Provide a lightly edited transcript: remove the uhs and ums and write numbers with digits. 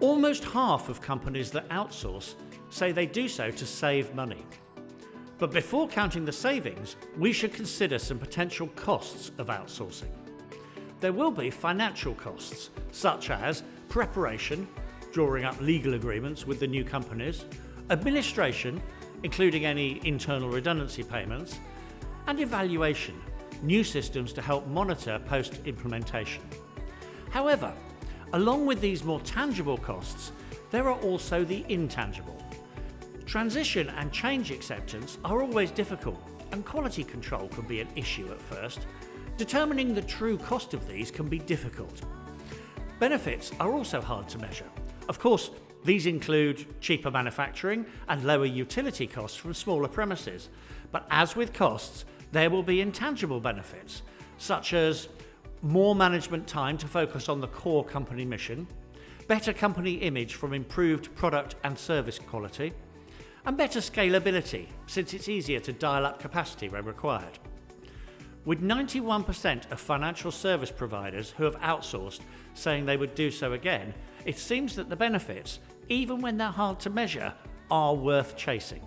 Almost half of companies that outsource say they do so to save money. But before counting the savings, we should consider some potential costs of outsourcing. There will be financial costs, such as preparation, drawing up legal agreements with the new companies, administration, including any internal redundancy payments, and evaluation, new systems to help monitor post-implementation. However, along with these more tangible costs, there are also the intangible. Transition and change acceptance are always difficult, and quality control can be an issue at first. Determining the true cost of these can be difficult. Benefits are also hard to measure. Of course, these include cheaper manufacturing and lower utility costs from smaller premises. But as with costs, there will be intangible benefits, such as more management time to focus on the core company mission, better company image from improved product and service quality, and better scalability, since it's easier to dial up capacity when required. With 91% of financial service providers who have outsourced saying they would do so again, it seems that the benefits, even when they're hard to measure, are worth chasing.